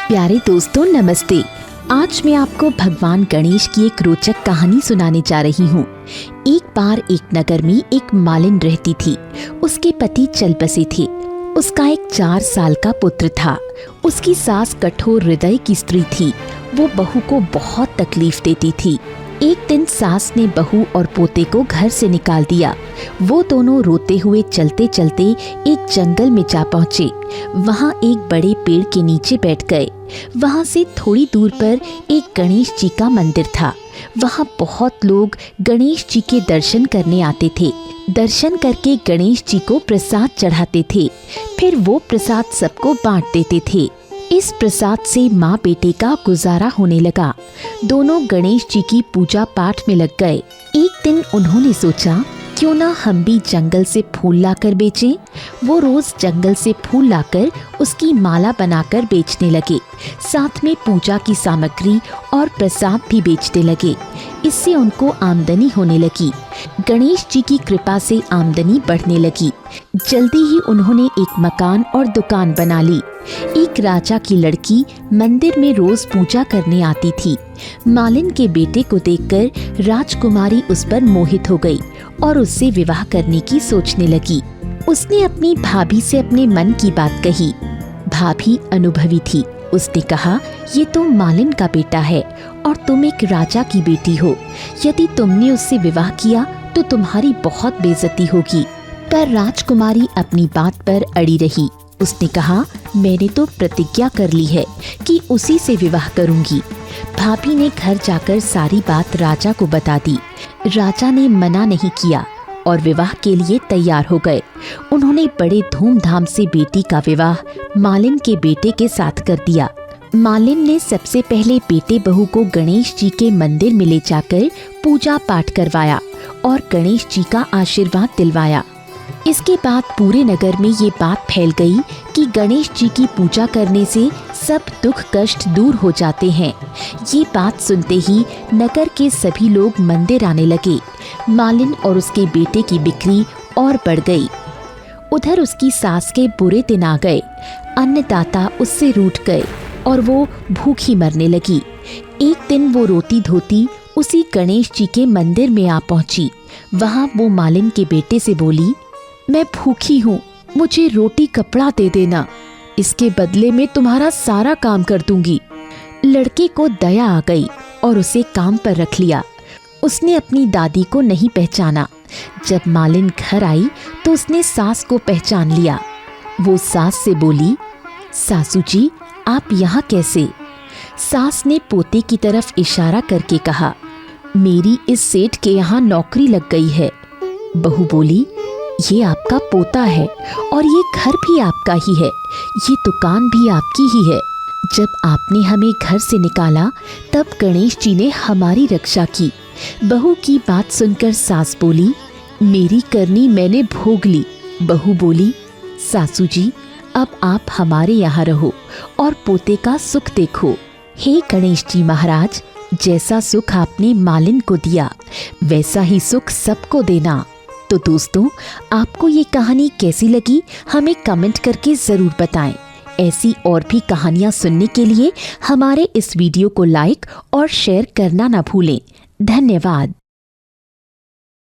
प्यारे दोस्तों नमस्ते। आज मैं आपको भगवान गणेश की एक रोचक कहानी सुनाने जा रही हूँ। एक बार एक नगर में एक मालिन रहती थी। उसके पति चल बसे थे। उसका एक 4 साल का पुत्र था। उसकी सास कठोर हृदय की स्त्री थी। वो बहू को बहुत तकलीफ देती थी। एक दिन सास ने बहू और पोते को घर से निकाल दिया। वो दोनों रोते हुए चलते चलते एक जंगल में जा पहुँचे। वहाँ एक बड़े पेड़ के नीचे बैठ गए। वहाँ से थोड़ी दूर पर एक गणेश जी का मंदिर था। वहाँ बहुत लोग गणेश जी के दर्शन करने आते थे। दर्शन करके गणेश जी को प्रसाद चढ़ाते थे। फिर वो प्रसाद सबको बांट देते थे। इस प्रसाद से माँ बेटे का गुजारा होने लगा। दोनों गणेश जी की पूजा पाठ में लग गए। एक दिन उन्होंने सोचा, क्यों ना हम भी जंगल से फूल लाकर बेचें। वो रोज जंगल से फूल लाकर उसकी माला बनाकर बेचने लगे। साथ में पूजा की सामग्री और प्रसाद भी बेचने लगे। इससे उनको आमदनी होने लगी। गणेश जी की कृपा से आमदनी बढ़ने लगी। जल्दी ही उन्होंने एक मकान और दुकान बना ली। एक राजा की लड़की मंदिर में रोज पूजा करने आती थी। मालिन के बेटे को देखकर राजकुमारी उस पर मोहित हो गई और उससे विवाह करने की सोचने लगी। उसने अपनी भाभी से अपने मन की बात कही। भाभी अनुभवी थी। उसने कहा, ये तो मालिन का बेटा है और तुम एक राजा की बेटी हो। यदि तुमने उससे विवाह किया तो तुम्हारी बहुत बेइज्जती होगी। पर राजकुमारी अपनी बात पर अड़ी रही। उसने कहा, मैंने तो प्रतिज्ञा कर ली है कि उसी से विवाह करूंगी। भाभी ने घर जाकर सारी बात राजा को बता दी। राजा ने मना नहीं किया और विवाह के लिए तैयार हो गए। उन्होंने बड़े धूमधाम से बेटी का विवाह मालिन के बेटे के साथ कर दिया। मालिन ने सबसे पहले बेटे बहू को गणेश जी के मंदिर में ले जाकर पूजा पाठ करवाया और गणेश जी का आशीर्वाद दिलवाया। इसके बाद पूरे नगर में ये बात फैल गई कि गणेश जी की पूजा करने से सब दुख कष्ट दूर हो जाते हैं। ये बात सुनते ही नगर के सभी लोग मंदिर आने लगे। मालिन और उसके बेटे की बिक्री और बढ़ गई। उधर उसकी सास के बुरे दिन आ गए। अन्नदाता उससे रूठ गए और वो भूखी मरने लगी। एक दिन वो रोती धोती उसी गणेश जी के मंदिर में आ पहुंची। वहाँ वो मालिन के बेटे से बोली, मैं भूखी हूँ, मुझे रोटी कपड़ा दे देना। इसके बदले में तुम्हारा सारा काम कर दूंगी। लड़के को दया आ गई और उसे काम पर रख लिया। उसने अपनी दादी को नहीं पहचाना। जब मालिन घर आई तो उसने सास को पहचान लिया। वो सास से बोली, सासू जी आप यहाँ कैसे? सास ने पोते की तरफ इशारा करके कहा, मेरी इस सेठ के यहाँ नौकरी लग गई है। बहू बोली, ये आपका पोता है और ये घर भी आपका ही है, ये दुकान भी आपकी ही है। जब आपने हमें घर से निकाला तब गणेश जी ने हमारी रक्षा की। बहू की बात सुनकर सास बोली, मेरी करनी मैंने भोग ली। बहू बोली, सासू जी अब आप हमारे यहाँ रहो और पोते का सुख देखो। हे गणेश जी महाराज, जैसा सुख आपने मालिन को दिया वैसा ही सुख सबको देना। तो दोस्तों, आपको ये कहानी कैसी लगी हमें कमेंट करके ज़रूर बताएं। ऐसी और भी कहानियाँ सुनने के लिए हमारे इस वीडियो को लाइक और शेयर करना ना भूलें। धन्यवाद।